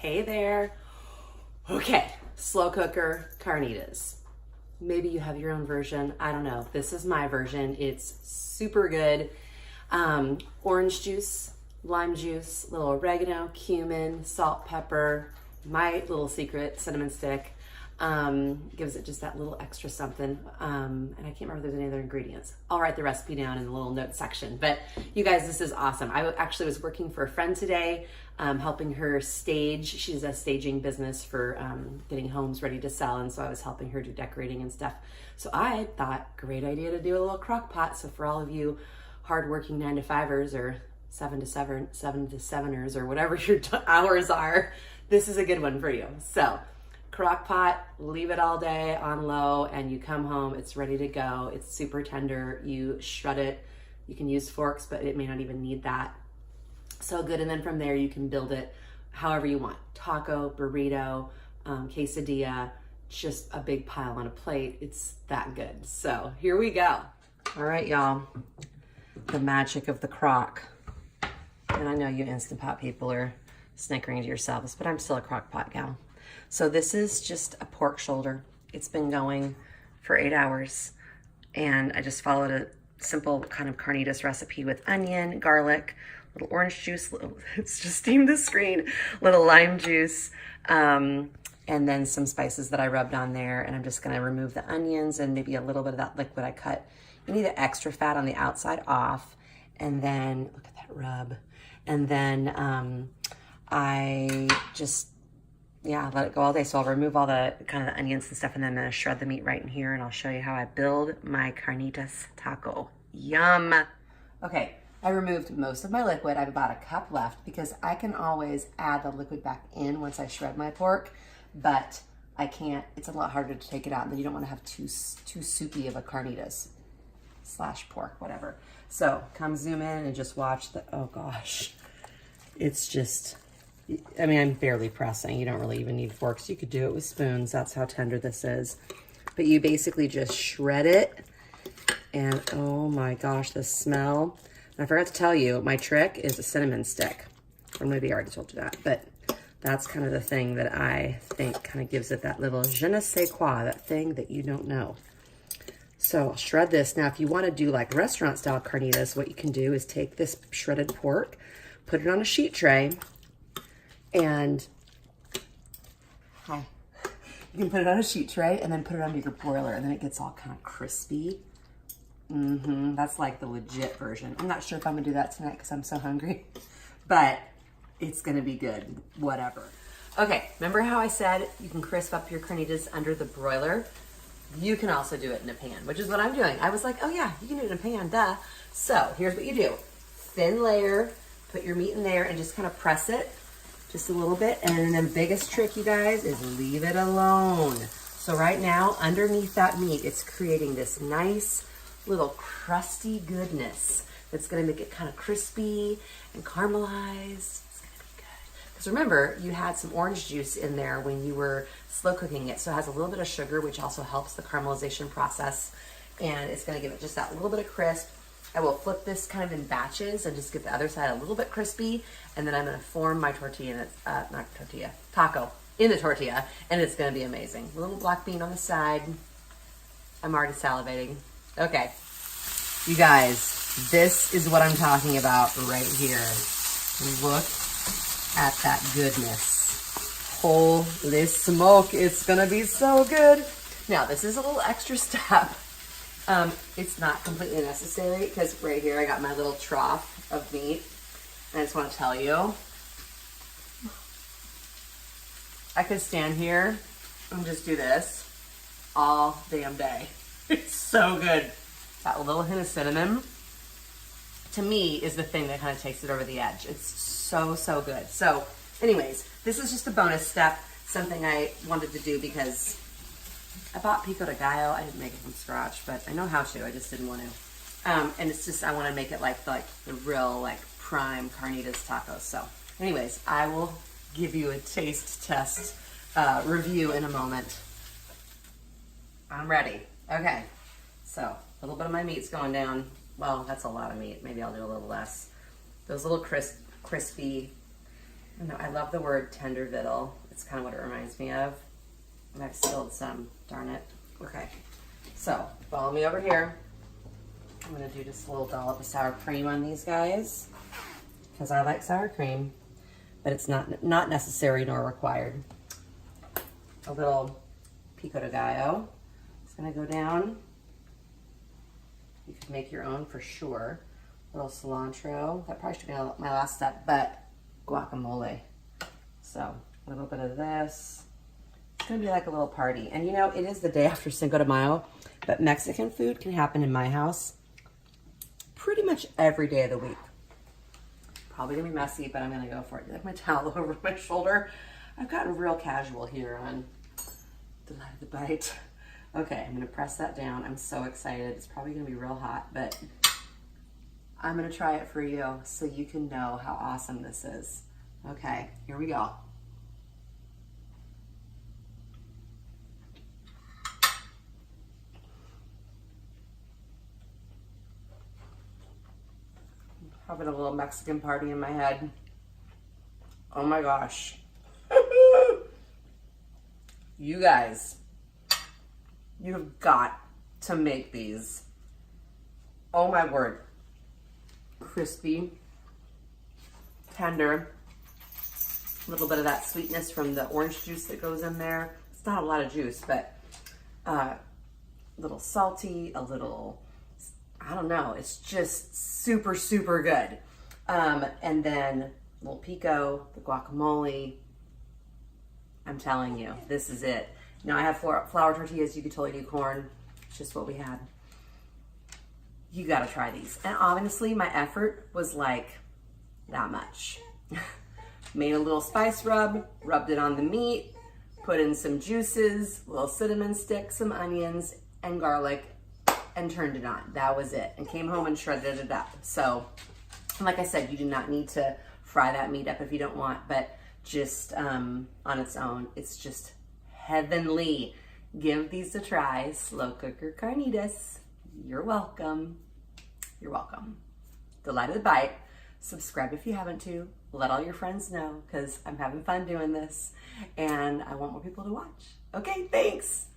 Hey there. Okay, slow cooker carnitas. Maybe you have your own version. I don't know. This is my version. It's super good. Orange juice, lime juice, little oregano, cumin, salt, pepper, my little secret cinnamon stick. Gives it just that little extra something. And I can't remember if there's any other ingredients. I'll write the recipe down in the little notes section. But you guys, this is awesome. I actually was working for a friend today, helping her stage. She's a staging business for getting homes ready to sell. And so I was helping her do decorating and stuff. So I thought, great idea to do a little crock pot. So for all of you hardworking 9-to-5ers or 7-to-7ers or whatever your hours are, this is a good one for you. So crock pot, leave it all day on low, and you come home, it's ready to go. It's super tender. You shred it. You can use forks, but it may not even need that. So good. And then from there, you can build it however you want. Taco, burrito, quesadilla, just a big pile on a plate. It's that good. So here we go. All right, y'all. The magic of the crock. And I know you Instant Pot people are snickering to yourselves, but I'm still a crock pot gal. So this is just a pork shoulder. It's been going for 8 hours, and I just followed a simple kind of carnitas recipe with onion, garlic, little orange juice, it's just steamed the screen, little lime juice, and then some spices that I rubbed on there. And I'm just gonna remove the onions and maybe a little bit of that liquid I cut. You need the extra fat on the outside off, and then look at that rub. And then I just, let it go all day. So I'll remove all the kind of the onions and stuff, and then I'm gonna shred the meat right in here, and I'll show you how I build my carnitas taco. Yum. Okay, I removed most of my liquid. I have about a cup left because I can always add the liquid back in once I shred my pork, but I can't. It's a lot harder to take it out, and then you don't want to have too soupy of a carnitas / pork, whatever. So come zoom in and just watch the, oh gosh, it's just, I mean, I'm barely pressing. You don't really even need forks. You could do it with spoons. That's how tender this is. But you basically just shred it, and oh my gosh, the smell. And I forgot to tell you, my trick is a cinnamon stick. Or maybe I already told you that, but that's kind of the thing that I think kind of gives it that little je ne sais quoi, that thing that you don't know. So I'll shred this. Now, if you want to do like restaurant style carnitas, what you can do is take this shredded pork, put it on a sheet tray, and you can put it on a sheet tray and then put it under your broiler, and then it gets all kind of crispy. That's like the legit version. I'm not sure if I'm gonna do that tonight because I'm so hungry, but it's gonna be good, whatever. Okay, remember how I said you can crisp up your carnitas under the broiler? You can also do it in a pan, which is what I'm doing. I was like, oh yeah, you can do it in a pan, duh. So here's what you do. Thin layer, put your meat in there and just kind of press it just a little bit. And then the biggest trick, you guys, is leave it alone. So right now, underneath that meat, it's creating this nice little crusty goodness that's gonna make it kind of crispy and caramelized. It's gonna be good. Because remember, you had some orange juice in there when you were slow cooking it. So it has a little bit of sugar, which also helps the caramelization process. And it's gonna give it just that little bit of crisp. I will flip this kind of in batches and just get the other side a little bit crispy. And then I'm gonna form my tortilla, taco in the tortilla. And it's gonna be amazing. A little black bean on the side. I'm already salivating. Okay, you guys, this is what I'm talking about right here. Look at that goodness. Holy smoke, it's gonna be so good. Now, this is a little extra step. It's not completely necessary because right here I got my little trough of meat. And I just want to tell you, I could stand here and just do this all damn day. It's so good. That little hint of cinnamon, to me, is the thing that kind of takes it over the edge. It's so, so good. So anyways, this is just a bonus step, something I wanted to do because I bought pico de gallo. I didn't make it from scratch, but I know how to. I just didn't want to. And it's just, I want to make it like the real, like, prime carnitas tacos. So anyways, I will give you a taste test review in a moment. I'm ready. Okay, so a little bit of my meat's going down. Well, that's a lot of meat. Maybe I'll do a little less. Those little crispy No, I love the word tender vittle. It's kind of what it reminds me of. And I've spilled some, darn it. Okay, so follow me over here. I'm gonna do just a little dollop of sour cream on these guys because I like sour cream, but it's not necessary nor required. A little pico de gallo. It's gonna go down. You could make your own for sure. A little cilantro. That probably should be my last step, but guacamole. So a little bit of this. It's gonna be like a little party. And you know, it is the day after Cinco de Mayo, but Mexican food can happen in my house pretty much every day of the week. Probably gonna be messy, but I'm gonna go for it. You like my towel over my shoulder? I've gotten real casual here on Delight of the Bite. Okay, I'm gonna press that down. I'm so excited. It's probably gonna be real hot, but I'm gonna try it for you so you can know how awesome this is. Okay, here we go. Having a little Mexican party in my head. Oh my gosh. You guys, you've got to make these. Oh my word. Crispy, tender, a little bit of that sweetness from the orange juice that goes in there. It's not a lot of juice, but a little salty, a little, I don't know, it's just super, super good. And then a little pico, the guacamole. I'm telling you, this is it. Now I have flour tortillas. You could totally do corn. It's just what we had. You gotta try these. And honestly, my effort was like that much. Made a little spice rub, rubbed it on the meat, put in some juices, a little cinnamon stick, some onions, and garlic, and turned it on. That was it. And came home and shredded it up. So, like I said, you do not need to fry that meat up if you don't want, but just on its own, it's just heavenly. Give these a try. Slow Cooker Carnitas. You're welcome. You're welcome. Delight of the Bite. Subscribe if you haven't to. Let all your friends know because I'm having fun doing this and I want more people to watch. Okay, thanks.